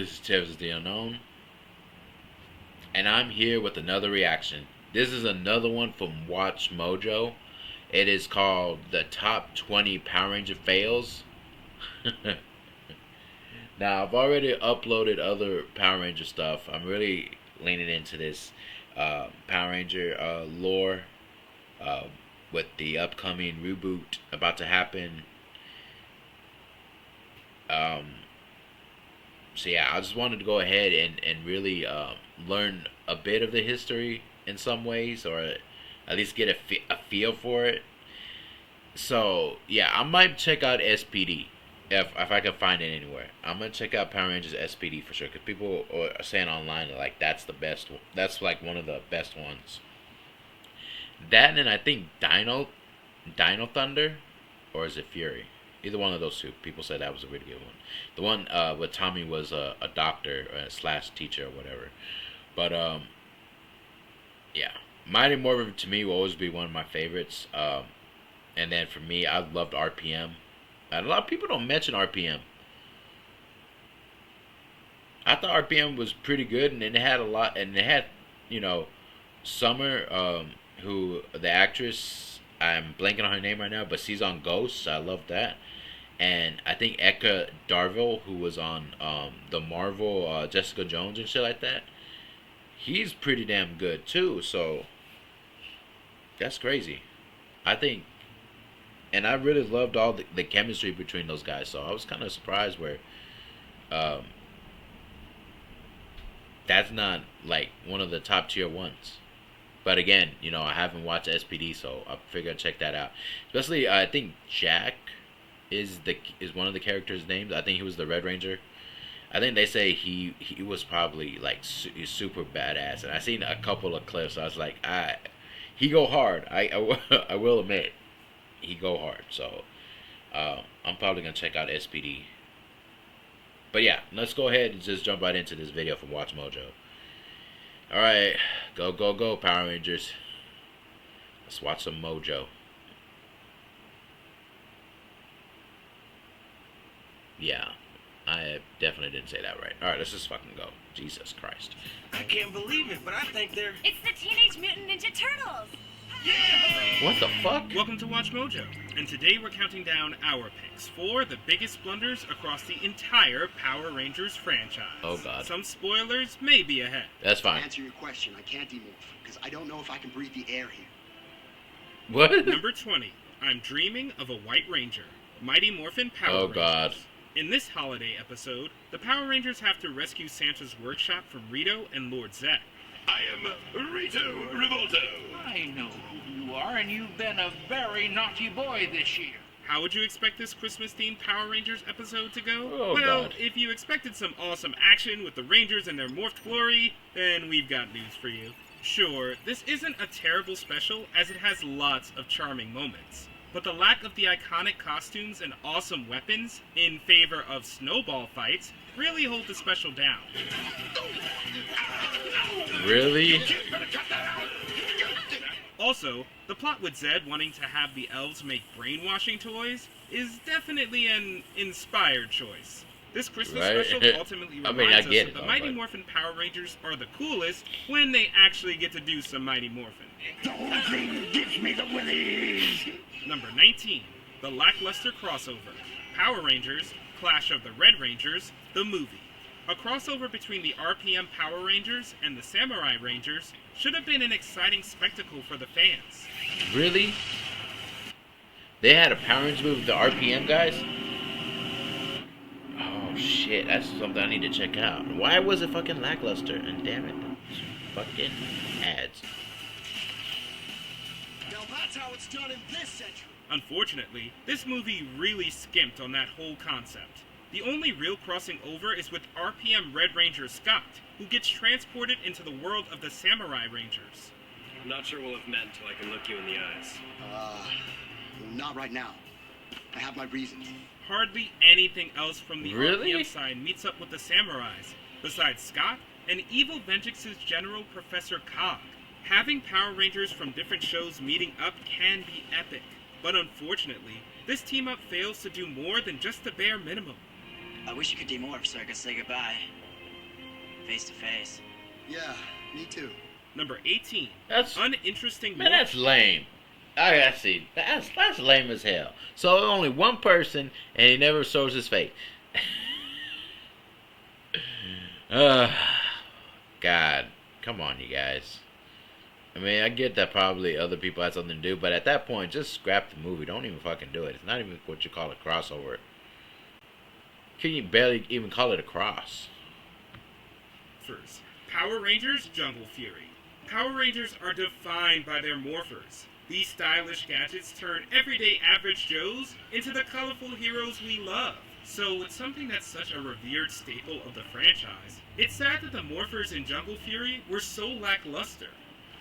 this is Tibbs the Unknown, and I'm here with another reaction. This is another one from WatchMojo. It is called the Top 20 Power Ranger Fails. Now, I've already uploaded other Power Ranger stuff. I'm really leaning into this Power Ranger lore uh, with the upcoming reboot about to happen. Um, so yeah, I just wanted to go ahead and really learn a bit of the history in some ways, or at least get a feel for it. So yeah, I might check out SPD if I can find it anywhere. I'm gonna check out Power Rangers SPD for sure, because people are saying online that, like, that's the best. That's like one of the best ones. That, and I think Dino Thunder, or is it Fury? Either one of those two. People said that was a really good one. The one with Tommy was a doctor slash teacher or whatever. But yeah, Mighty Morphin to me will always be one of my favorites. And then for me, I loved RPM. And a lot of people don't mention RPM. I thought RPM was pretty good, and it had a lot, and it had, Summer, who the actress, I'm blanking on her name right now, but she's on Ghosts. I love that. And I think Eka Darville, who was on the Marvel Jessica Jones and shit like that, he's pretty damn good too. So that's crazy. I think, and I really loved all the chemistry between those guys. So I was kind of surprised where um, that's not like one of the top tier ones. But again, I haven't watched SPD, so I figured I'd check that out. Especially, I think Jack is one of the characters' names. I think he was the Red Ranger. I think they say he was probably like he's super badass. And I seen a couple of clips. So I was like, he go hard. I will admit, he go hard. So I'm probably gonna check out SPD. But yeah, let's go ahead and just jump right into this video from WatchMojo. Alright, go, Power Rangers. Let's watch some Mojo. Yeah, I definitely didn't say that right. Alright, let's just fucking go. Jesus Christ. I can't believe it, but I think they're... It's the Teenage Mutant Ninja Turtles! Yeah! What the fuck? Welcome to WatchMojo, and today we're counting down our picks for the biggest blunders across the entire Power Rangers franchise. Oh god. Some spoilers may be ahead. That's To fine. answer your question, I can't demorph, because I don't know if I can breathe the air here. What? Number 20. I'm dreaming of a White Ranger. Mighty Morphin Power Oh Rangers. god. In this holiday episode, the Power Rangers have to rescue Santa's workshop from Rito and Lord Zed. I am Rito Revolto. I know who you are, and you've been a very naughty boy this year. How would you expect this Christmas-themed Power Rangers episode to go? Oh, well, God. if you expected some awesome action with the Rangers and their morphed glory, then we've got news for you. Sure, this isn't a terrible special, as it has lots of charming moments. But the lack of the iconic costumes and awesome weapons, in favor of snowball fights, really hold the special down. Really? Also, the plot with Zed wanting to have the elves make brainwashing toys is definitely an inspired choice. This Christmas Right. special ultimately I reminds mean, I us get that it, the though, Mighty but- Morphin Power Rangers are the coolest when they actually get to do some Mighty Morphin. The whole thing gives me the willies. Number 19, the lackluster crossover. Power Rangers, Clash of the Red Rangers, the movie. A crossover between the RPM Power Rangers and the Samurai Rangers should have been an exciting spectacle for the fans. Really? They had a Power Rangers movie with the RPM guys? Oh shit, that's something I need to check out. Why was it fucking lackluster? And damn it, fucking ads. Now that's how it's done in this century. Unfortunately, this movie really skimped on that whole concept. The only real crossing over is with RPM Red Ranger Scott, who gets transported into the world of the Samurai Rangers. I'm not sure we'll have met until I can look you in the eyes. Not right now. I have my reasons. Hardly anything else from the Really? RPM side meets up with the Samurais, besides Scott and Evil Vengeance's General Professor Cog. Having Power Rangers from different shows meeting up can be epic, but unfortunately, this team-up fails to do more than just the bare minimum. I wish you could demorph so I could say goodbye. face to face. Yeah, me too. Number 18. That's Uninteresting. man, that's lame. I see. That's lame as hell. So only one person, and he never shows his face. God, come on, you guys. I mean, I get that probably other people had something to do, but at that point, just scrap the movie. Don't even fucking do it. It's not even what you call a crossover. Can you barely even call it a cross? Morphers. Power Rangers Jungle Fury. Power Rangers are defined by their morphers. These stylish gadgets turn everyday average Joes into the colorful heroes we love. So with something that's such a revered staple of the franchise, it's sad that the morphers in Jungle Fury were so lackluster.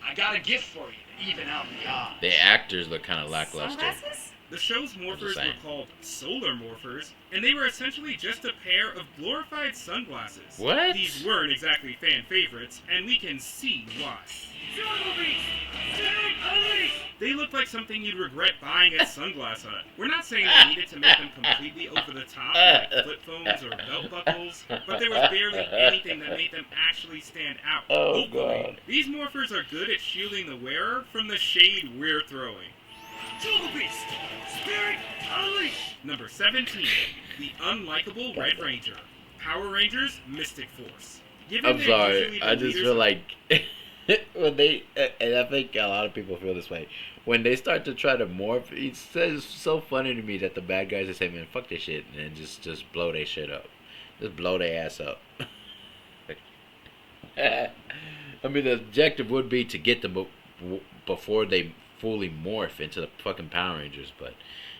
I got a gift for you to even out the odds. The actors look kind of lackluster. Sunglasses? The show's morphers saying. were called solar morphers, and they were essentially just a pair of glorified sunglasses. What? These weren't exactly fan favorites, and we can see why. They look like something you'd regret buying at Sunglass Hut. We're not saying they needed to make them completely over the top like flip phones or belt buckles, but there was barely anything that made them actually stand out. Oh, Hopefully, God. these morphers are good at shielding the wearer from the shade we're throwing. Jungle Beast! Spirit Unleashed! Number 17, the unlikable Red Ranger. Power Rangers Mystic Force. Given I'm they're sorry. usually the I just leaders feel of- like when they, and I think a lot of people feel this way, when they start to try to morph, it's so funny to me that the bad guys just say, man, fuck this shit, and then just blow their shit up. Just blow their ass up. I mean, the objective would be to get them before they fully morph into the fucking Power Rangers, but,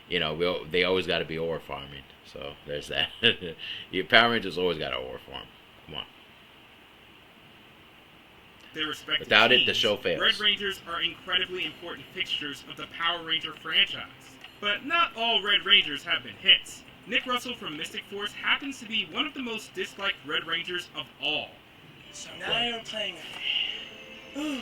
you know, they always got to be ore farming, so there's that. Your Power Rangers always got to ore farm. Come on. Their respective Without it, teams, the show fails. Red Rangers are incredibly important fixtures of the Power Ranger franchise. But not all Red Rangers have been hits. Nick Russell from Mystic Force happens to be one of the most disliked Red Rangers of all. So now you're playing with me. Oh,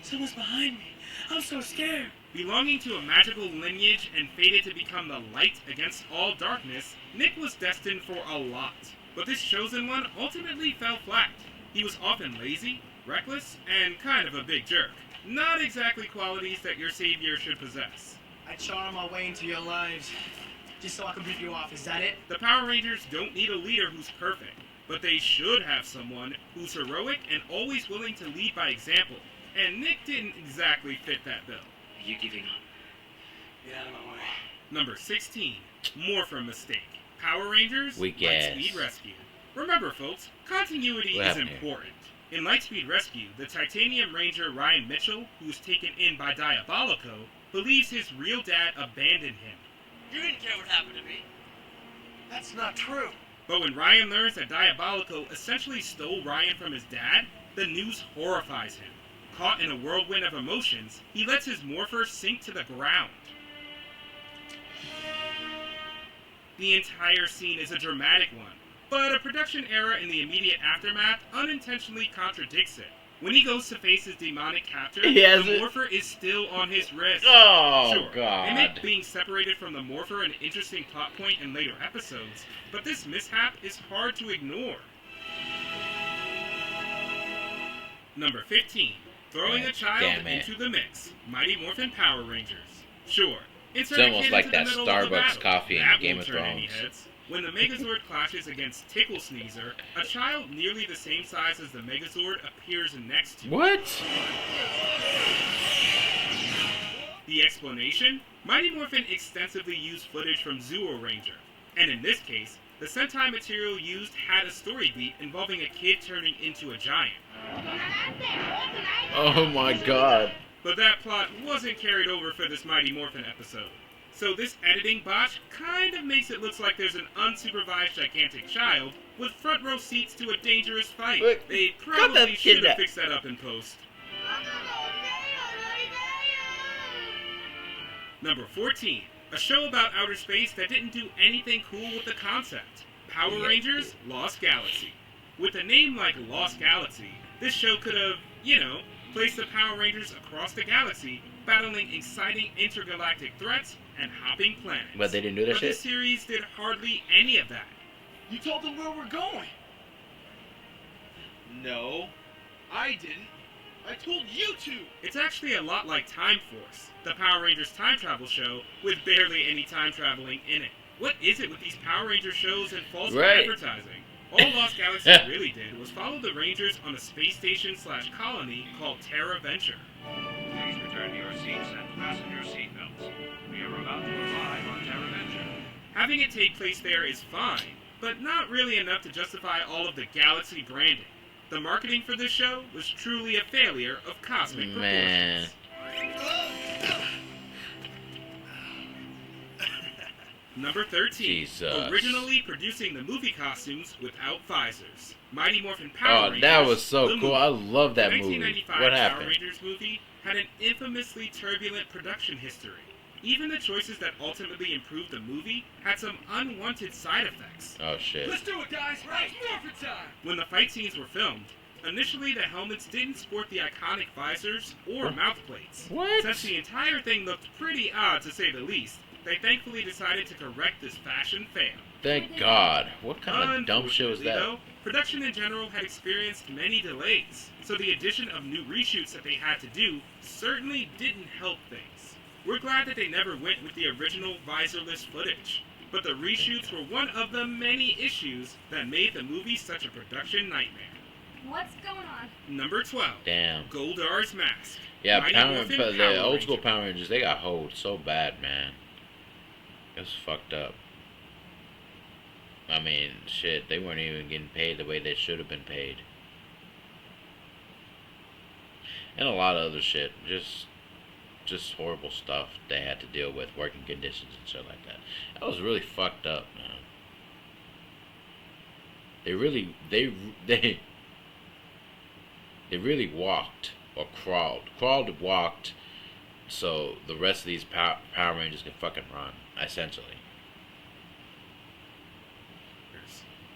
someone's behind me. I'm so scared. Belonging to a magical lineage and fated to become the light against all darkness, Nick was destined for a lot. But this chosen one ultimately fell flat. He was often lazy, reckless, and kind of a big jerk. Not exactly qualities that your savior should possess. I charm my way into your lives just so I can rip you off. Is that it? The Power Rangers don't need a leader who's perfect, but they should have someone who's heroic and always willing to lead by example. And Nick didn't exactly fit that bill. Are you giving up? Get out of my way. Number 16, Morpher Mistake. Power Rangers, Weak ass. Lightspeed Rescue. Remember, folks, continuity What is happened here? important. In Lightspeed Rescue, the Titanium Ranger Ryan Mitchell, who's taken in by Diabolico, believes his real dad abandoned him. You didn't care what happened to me. That's not true. But when Ryan learns that Diabolico essentially stole Ryan from his dad, the news horrifies him. Caught in a whirlwind of emotions, he lets his morpher sink to the ground. The entire scene is a dramatic one, but a production error in the immediate aftermath unintentionally contradicts it. When he goes to face his demonic captor, He has the it. morpher is still on his wrist. Oh, Sure, God. they make being separated from the morpher an interesting plot point in later episodes, but this mishap is hard to ignore. Number 15. Throwing a child Damn it. into the mix. Mighty Morphin Power Rangers. Sure. It's insert a almost kid like into the that middle of the Starbucks battle. coffee in That Game won't of turn any Thrones. heads. When the Megazord clashes against Tickle Sneezer, a child nearly the same size as the Megazord appears next to it. What? The explanation? Mighty Morphin extensively used footage from Zero Ranger, and in this case, the Sentai material used had a story beat involving a kid turning into a giant. Oh my God. But that plot wasn't carried over for this Mighty Morphin episode. So this editing botch kind of makes it look like there's an unsupervised gigantic child with front row seats to a dangerous fight. Look, They cut probably that kid should have out. fixed that up in post. Number 14. A show about outer space that didn't do anything cool with the concept. Power Rangers Lost Galaxy. With a name like Lost Galaxy, this show could have, placed the Power Rangers across the galaxy, battling exciting intergalactic threats and hopping planets. But they didn't do that But shit? this series did hardly any of that. You told them where we're going. No, I didn't. I told you to! It's actually a lot like Time Force, the Power Rangers time travel show with barely any time traveling in it. What is it with these Power Ranger shows and false advertising? All Lost Galaxy really did was follow the Rangers on a space station / colony called Terra Venture. Please return to your seats and fasten your seatbelts. We are about to arrive on Terra Venture. Having it take place there is fine, but not really enough to justify all of the Galaxy branding. The marketing for this show was truly a failure of cosmic proportions. Number 13. Jesus. Originally producing the movie costumes without visors. Mighty Morphin Power Rangers. That was so the cool. movie. I love that The movie. 1995 What Power happened? Rangers movie had an infamously turbulent production history. Even the choices that ultimately improved the movie had some unwanted side effects. Oh shit. Let's do it, guys! Right, Morphin time! When the fight scenes were filmed, initially the helmets didn't sport the iconic visors or mouth plates. What? Since the entire thing looked pretty odd to say the least, they thankfully decided to correct this fashion fail. Thank God. What kind of dumb shit was that? Though, production in general had experienced many delays, so the addition of new reshoots that they had to do certainly didn't help things. We're glad that they never went with the original visorless footage, but the reshoots were one of the many issues that made the movie such a production nightmare. What's going on? Number 12. Damn. Goldar's Mask. Yeah, Mighty Morphin the Power old school Ranger. Power Rangers, they got hold so bad, man. It was fucked up. I mean, shit, they weren't even getting paid the way they should have been paid. And a lot of other shit. Just horrible stuff they had to deal with, working conditions and shit like that. That was really fucked up, man. They really walked or crawled, walked, so the rest of these Power Rangers can fucking run, essentially.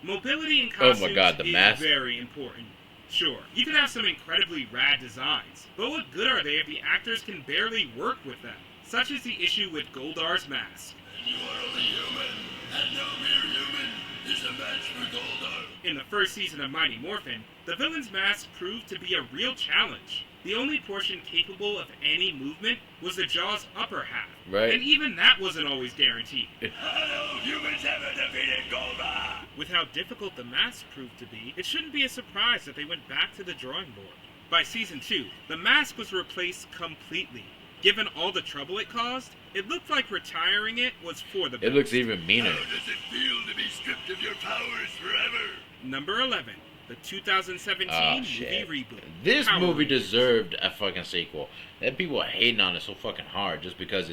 Mobility in Oh costumes my God, the is mask. very important. Sure, you can have some incredibly rad designs, but what good are they if the actors can barely work with them? Such is the issue with Goldar's Mask. You are only human, and no mere human is a match for Goldar. In the first season of Mighty Morphin, the villain's mask proved to be a real challenge. The only portion capable of any movement was the jaw's upper half. Right. And even that wasn't always guaranteed. Hello, humans ever defeated Goldar! With how difficult the mask proved to be, it shouldn't be a surprise that they went back to the drawing board. By season 2, the mask was replaced completely. Given all the trouble it caused, it looked like retiring it was for the best. It looks even meaner. How does it feel to be stripped of your powers forever? Number 11, the 2017 Oh movie shit. reboot. This Power movie Rangers. deserved a fucking sequel. And people are hating on it so fucking hard just because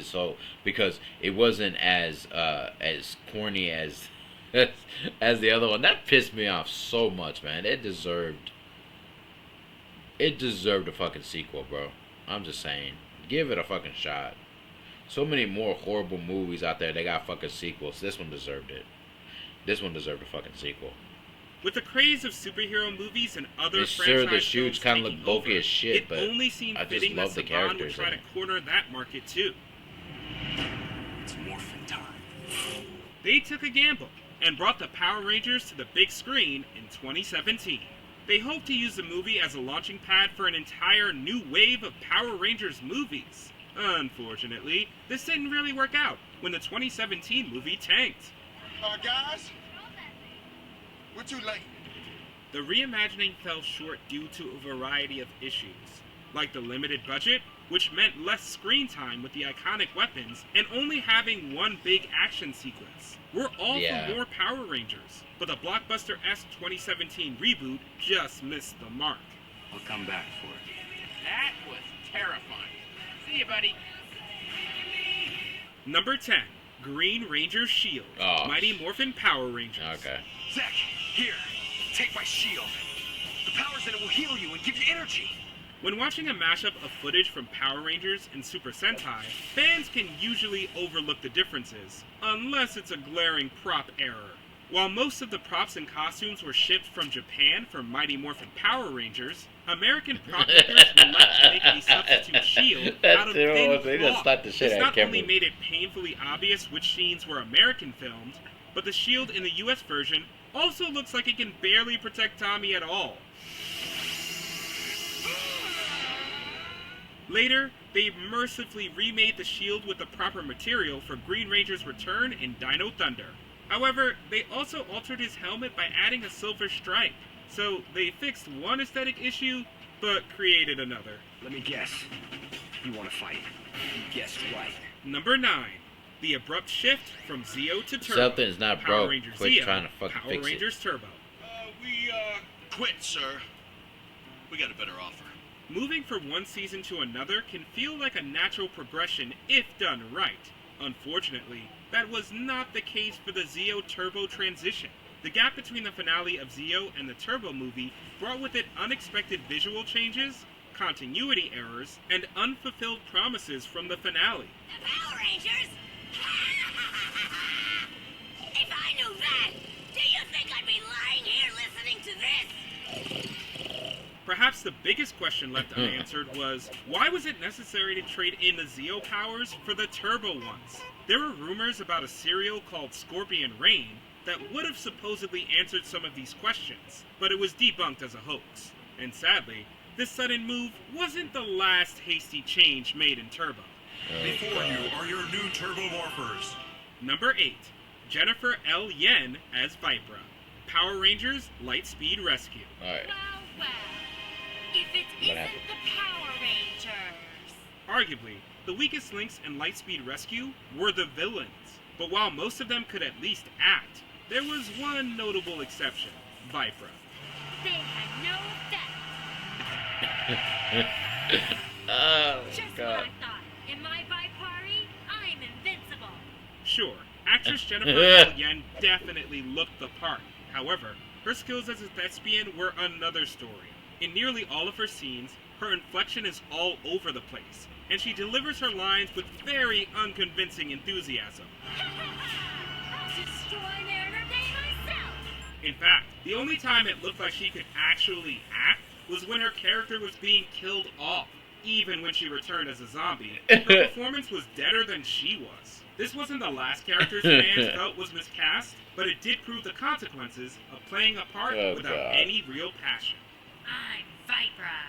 because it wasn't as corny as the other one. That pissed me off so much, man. It deserved a fucking sequel, bro. I'm just saying. Give it a fucking shot. So many more horrible movies out there, they got fucking sequels. This one deserved it. This one deserved a fucking sequel. With the craze of superhero movies and other It's franchise sure the shoots films kind of taking look bulky over, as shit, it but only seemed I just fitting love that the Saban would characters try in to it. corner that market too. It's Morphin time. They took a gamble and brought the Power Rangers to the big screen in 2017. They hope to use the movie as a launching pad for an entire new wave of Power Rangers movies. Unfortunately, this didn't really work out when the 2017 movie tanked. Guys, we're too late. The reimagining fell short due to a variety of issues, like the limited budget, which meant less screen time with the iconic weapons, and only having one big action sequence. We're all for more Power Rangers, but the blockbuster-esque 2017 reboot just missed the mark. I'll come back for it. That was terrifying. See you, buddy. Number 10, Green Ranger Shield, Oh. Mighty Morphin Power Rangers. Okay. Zach, here, take my shield. The powers in it will heal you and give you energy. When watching a mashup of footage from Power Rangers and Super Sentai, fans can usually overlook the differences, unless it's a glaring prop error. While most of the props and costumes were shipped from Japan for Mighty Morphin Power Rangers, American prop makers were left to make a substitute shield out of thin They just cloth. slapped the shit This out of not only Cameron. made it painfully obvious which scenes were American filmed, but the shield in the US version also looks like it can barely protect Tommy at all. Later, they mercifully remade the shield with the proper material for Green Ranger's return in Dino Thunder. However, they also altered his helmet by adding a silver stripe. So they fixed one aesthetic issue, but created another. Let me guess. You want to fight? You guessed right. Number 9. The abrupt shift from Zeo to Turbo. Something's not Power broke. Rangers Quit Zeo, trying to fucking Power fix it. Rangers Turbo. We quit, sir. We got a better offer. Moving from one season to another can feel like a natural progression if done right. Unfortunately, that was not the case for the Zeo Turbo transition. The gap between the finale of Zeo and the Turbo movie brought with it unexpected visual changes, continuity errors, and unfulfilled promises from the finale. The Power Rangers? If I knew that, do you think I'd be lying here listening to this? Perhaps the biggest question left unanswered was, why was it necessary to trade in the Zeo powers for the Turbo ones? There were rumors about a cereal called Scorpion Rain that would have supposedly answered some of these questions, but it was debunked as a hoax. And sadly, this sudden move wasn't the last hasty change made in Turbo. Before you are your new Turbo Morphers. Number 8. Jennifer L. Yen as Vipra. Power Rangers Lightspeed Rescue. Alright. Well, well. If it What isn't happened? the Power Rangers. Arguably, the weakest links in Lightspeed Rescue were the villains. But while most of them could at least act, there was one notable exception, Vipra. They had no effect. Oh, Just what God. I thought. In my Vipari, I'm invincible. Sure, actress Jennifer L. Yen definitely looked the part. However, her skills as a thespian were another story. In nearly all of her scenes, her inflection is all over the place, and she delivers her lines with very unconvincing enthusiasm. I'll destroy Mariner Day myself. In fact, the only time it looked like she could actually act was when her character was being killed off. Even when she returned as a zombie, her performance was deader than she was. This wasn't the last character fans felt was miscast, but it did prove the consequences of playing a part without God. any real passion. I'm Vipra,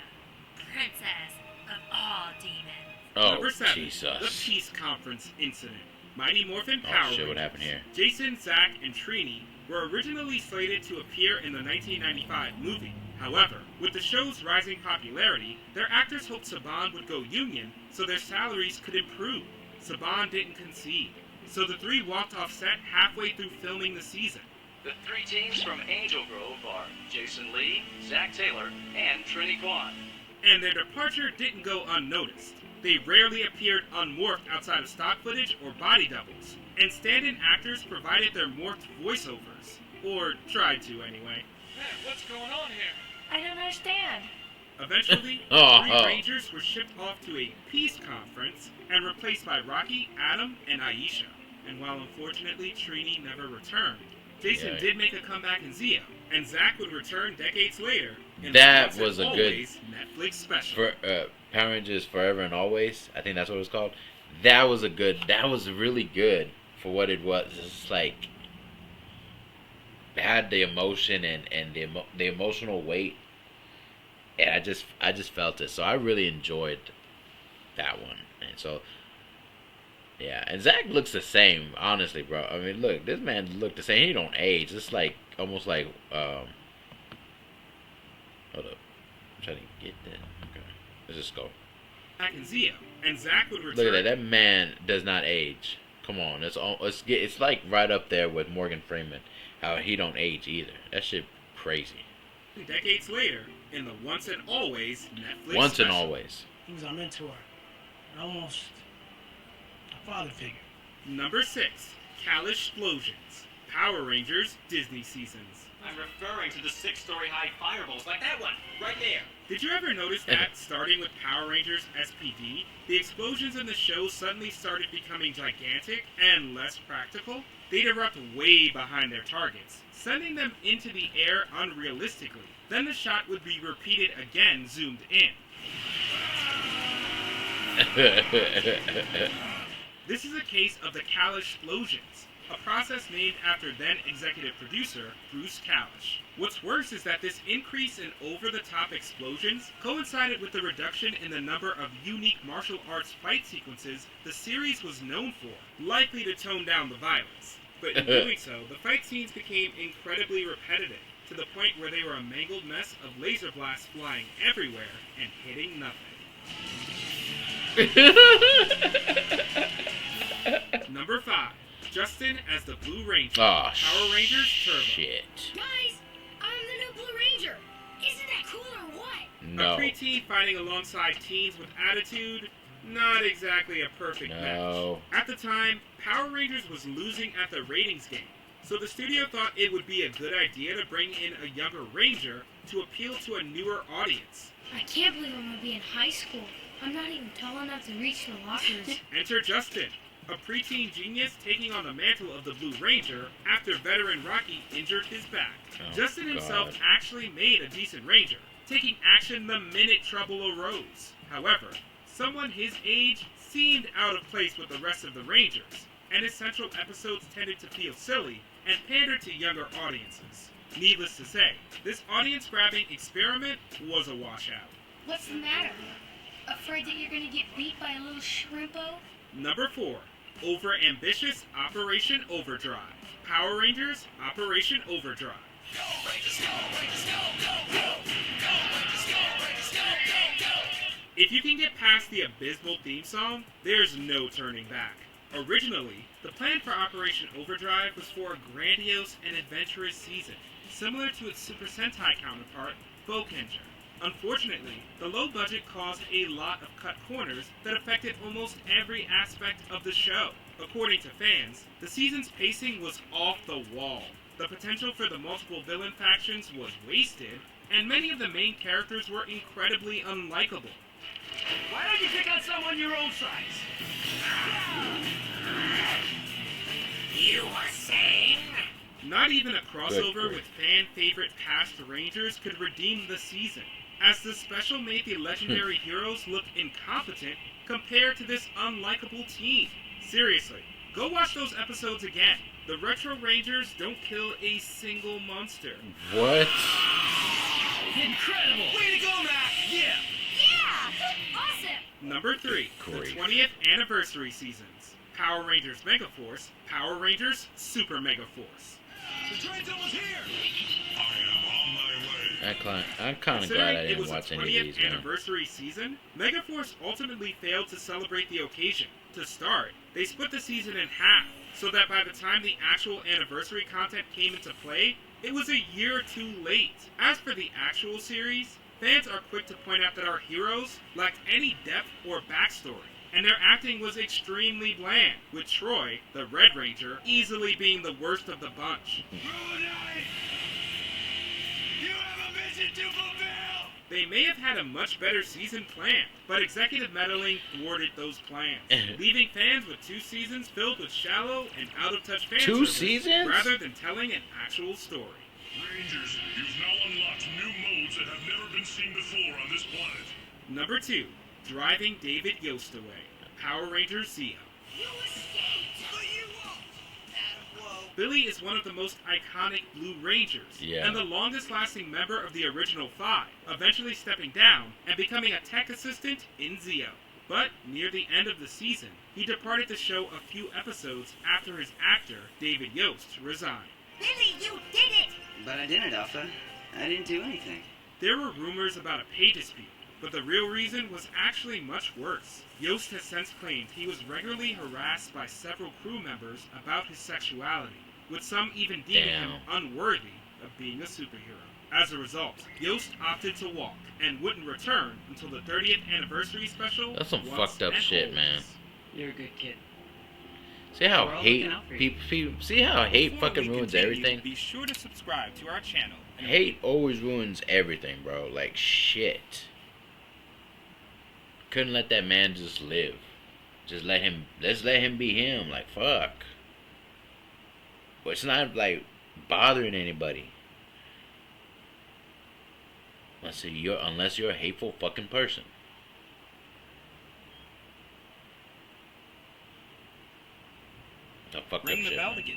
princess of all demons. Oh, Number 7, the Jesus. Peace Conference Incident. Mighty Morphin Oh, Power shit, what Rangers. happened here? Jason, Zack, and Trini were originally slated to appear in the 1995 movie. However, with the show's rising popularity, their actors hoped Saban would go union so their salaries could improve. Saban didn't concede, so the three walked off set halfway through filming the season. The 3 teams from Angel Grove are Jason Lee, Zach Taylor, and Trini Kwan. And their departure didn't go unnoticed. They rarely appeared unmorphed outside of stock footage or body doubles, and stand-in actors provided their morphed voiceovers. Or tried to, anyway. What's going on here? I don't understand. Eventually, Oh, three oh. Rangers were shipped off to a peace conference and replaced by Rocky, Adam, and Aisha. And while unfortunately Trini never returned, Jason Yeah. did make a comeback in Zeo, and Zack would return decades later in That the Once was and a good- Always Netflix special. For Power Rangers Forever and Always, I think that's what it was called. That was really good for what it was. It's like it had the emotion and the emotional weight. And I just felt it. So I really enjoyed that one. And so yeah, and Zach looks the same, honestly, bro. I mean, look, this man looked the same. He don't age. It's like almost like hold up. I'm trying to get that. Okay. Let's just go. Back in Zeo, and Zack would return. Look at that. That man does not age. Come on. It's like right up there with Morgan Freeman. How he don't age either. That shit crazy. Decades later, in the Once and Always Netflix Once and special. always. He was a mentor. And almost a father figure. Number 6, Kalish Explosions. Power Rangers Disney Seasons. I'm referring to the 6-story high fireballs like that one, right there. Did you ever notice that, starting with Power Rangers SPD, the explosions in the show suddenly started becoming gigantic and less practical? They'd erupt way behind their targets, sending them into the air unrealistically. Then the shot would be repeated again, zoomed in. This is a case of the Kalish explosions. a process named after then executive producer Bruce Kalish. What's worse is that this increase in over-the-top explosions coincided with the reduction in the number of unique martial arts fight sequences the series was known for, likely to tone down the violence. But in doing so, the fight scenes became incredibly repetitive, to the point where they were a mangled mess of laser blasts flying everywhere and hitting nothing. Number 5. Justin as the Blue Ranger. Oh, Power Rangers Turbo. shit. Guys, I'm the new Blue Ranger. Isn't that cool or what? No. A preteen fighting alongside teens with attitude, not exactly a perfect No. match. At the time, Power Rangers was losing at the ratings game, so the studio thought it would be a good idea to bring in a younger Ranger to appeal to a newer audience. I can't believe I'm gonna be in high school. I'm not even tall enough to reach the lockers. Enter Justin, a preteen genius taking on the mantle of the Blue Ranger after veteran Rocky injured his back. Oh, Justin himself God. actually made a decent Ranger, taking action the minute trouble arose. However, someone his age seemed out of place with the rest of the Rangers, and his central episodes tended to feel silly and pander to younger audiences. Needless to say, this audience-grabbing experiment was a washout. What's the matter? Afraid that you're gonna get beat by a little shrimpo? Number 4. Over-ambitious Operation Overdrive. Power Rangers Operation Overdrive. If you can get past the abysmal theme song, there's no turning back. Originally, the plan for Operation Overdrive was for a grandiose and adventurous season, similar to its Super Sentai counterpart, Bokenger. Unfortunately, the low budget caused a lot of cut corners that affected almost every aspect of the show. According to fans, the season's pacing was off the wall. The potential for the multiple villain factions was wasted, and many of the main characters were incredibly unlikable. Why don't you pick on someone your own size? You were saying? Not even a crossover Good with fan-favorite past Rangers could redeem the season, as the special made the legendary heroes look incompetent compared to this unlikable team. Seriously, go watch those episodes again. The Retro Rangers don't kill a single monster. What? Incredible! Way to go, Mac! Yeah! Yeah! Awesome! Number 3, Great. the 20th anniversary seasons. Power Rangers Megaforce, Power Rangers Super Megaforce. The train's almost here! I am on my way. I'm kind of glad I Considering it didn't was watch the any of 20th these, man. anniversary season, Megaforce ultimately failed to celebrate the occasion. To start, they split the season in half, so that by the time the actual anniversary content came into play, it was a year too late. As for the actual series, fans are quick to point out that our heroes lacked any depth or backstory, and their acting was extremely bland, with Troy, the Red Ranger, easily being the worst of the bunch. Brunei! You have a mission to fulfill! They may have had a much better season planned, but executive meddling thwarted those plans, leaving fans with 2 seasons filled with shallow and out-of-touch fan 2 service, seasons? rather than telling an actual story. Rangers, you've now unlocked new modes that have never been seen before on this planet. Number 2, driving David Yost away. Power Rangers Zeo. You escaped! But you won't! Attaboy. Billy is one of the most iconic Blue Rangers, Yeah. and the longest-lasting member of the original 5, eventually stepping down and becoming a tech assistant in Zeo. But near the end of the season, he departed the show a few episodes after his actor, David Yost, resigned. Billy, you did it! But I didn't, Alpha. I didn't do anything. There were rumors about a pay dispute, but the real reason was actually much worse. Yost has since claimed he was regularly harassed by several crew members about his sexuality, with some even deeming him unworthy of being a superhero. As a result, Yost opted to walk and wouldn't return until the 30th anniversary special. That's some Once fucked up and shit, Always. man. You're a good kid. See how We're all hate looking out for you. people see how hate Before fucking we ruins continue, everything? Be sure to subscribe to our channel. And Hate always ruins everything, bro. Like shit. Couldn't let that man just live. Let's let him be him. Like fuck. But it's not like bothering anybody. Unless you're a hateful fucking person. A fucked up Ring the shit. bell Man. to get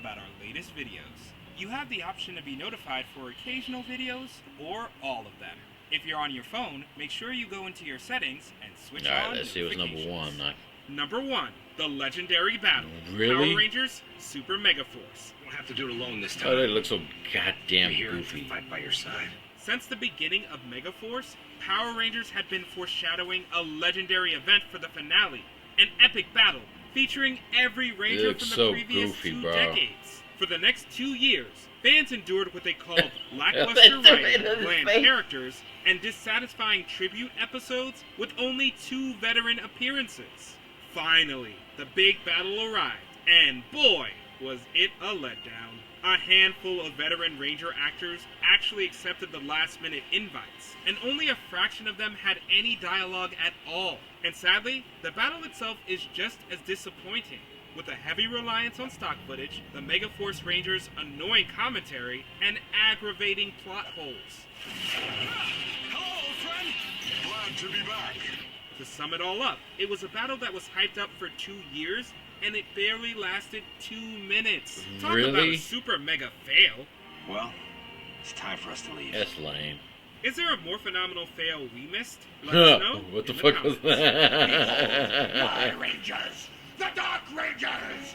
about our latest videos. You have the option to be notified for occasional videos or all of them. If you're on your phone, make sure you go into your settings and switch on Alright, let's see what's number notifications. one. Number 1, the legendary battle. Really? Power Rangers Super Mega Force. Won't have to do it alone this time. Oh, they look so goddamn Be here to goofy. fight by your side. Since the beginning of Mega Force, Power Rangers had been foreshadowing a legendary event for the finale, an epic battle featuring every Ranger looks from the so previous goofy, 2 bro. decades. For the next 2 years, fans endured what they called lackluster That's the writing, way of his bland face. characters, and dissatisfying tribute episodes with only 2 veteran appearances. Finally, the big battle arrived, and boy, was it a letdown. A handful of veteran Ranger actors actually accepted the last-minute invites, and only a fraction of them had any dialogue at all. And sadly, the battle itself is just as disappointing. With a heavy reliance on stock footage, the Megaforce Rangers' annoying commentary, and aggravating plot holes. Hello, friend. Glad to be back. To sum it all up, it was a battle that was hyped up for 2 years, and it barely lasted 2 minutes. Talk about Really? a super mega fail. Well, it's time for us to leave. That's lame. Is there a more phenomenal fail we missed? Let us know. What the in fuck was comments. that? My Rangers, the Dark Rangers.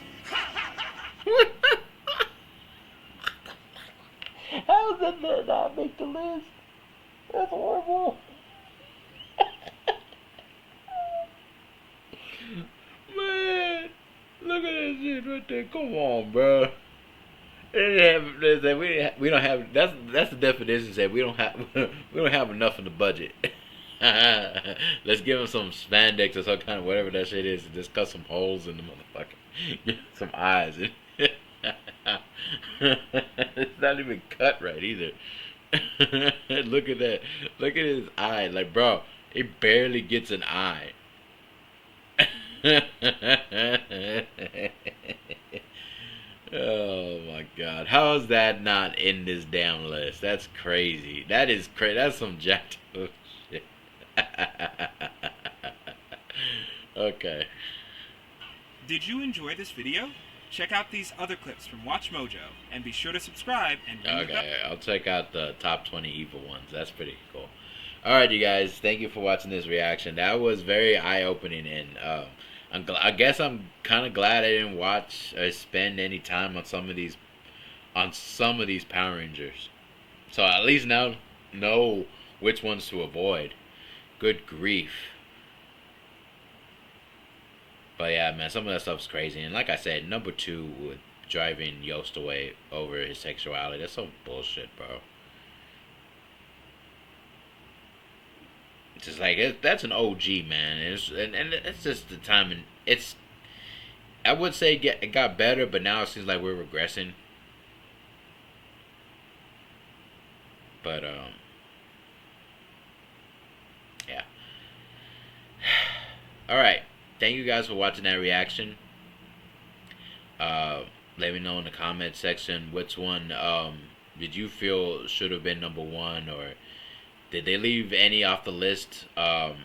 How did that not make the list? That's horrible. Man, look at that shit right there. Come on, bro. We don't have. That's the definition. Said we don't have enough in the budget. Let's give them some spandex or some kind of whatever that shit is, and just cut some holes in the motherfucker, some eyes. It's not even cut right either. Look at that. Look at his eye. Like, bro, it barely gets an eye. Oh my god. How is that not in this damn list? That's crazy. That is crazy. That's some jacked up shit. Okay. Did you enjoy this video? Check out these other clips from WatchMojo, and be sure to subscribe and ring the bell. Okay, I'll check out the top 20 evil ones. That's pretty cool. Alright, you guys. Thank you for watching this reaction. That was very eye-opening, and I guess I'm kind of glad I didn't watch or spend any time on some of these Power Rangers. So at least now know which ones to avoid. Good grief. But yeah, man, some of that stuff's crazy. And like I said, number 2 with driving Yost away over his sexuality. That's some bullshit, bro. It's just like, that's an OG, man. And it's just the time. And it's, I would say it got better, but now it seems like we're regressing. But, yeah. Alright. Thank you guys for watching that reaction. Let me know in the comment section which one did you feel should have been number 1, or did they leave any off the list that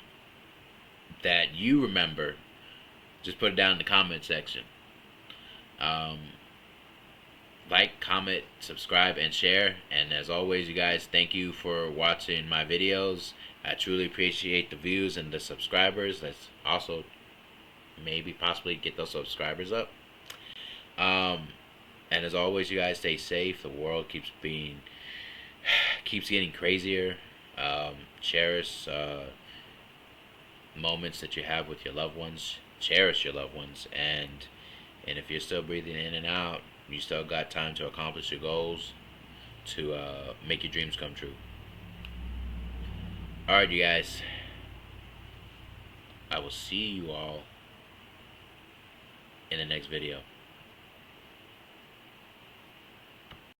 you remember? Just put it down in the comment section. Like, comment, subscribe, and share. And as always, you guys, thank you for watching my videos. I truly appreciate the views and the subscribers. Let's also maybe possibly get those subscribers up. And as always, you guys, stay safe. The world keeps getting crazier. Cherish moments that you have with your loved ones. Cherish your loved ones, and if you're still breathing in and out, you still got time to accomplish your goals, to make your dreams come true. Alright, you guys, I will see you all in the next video.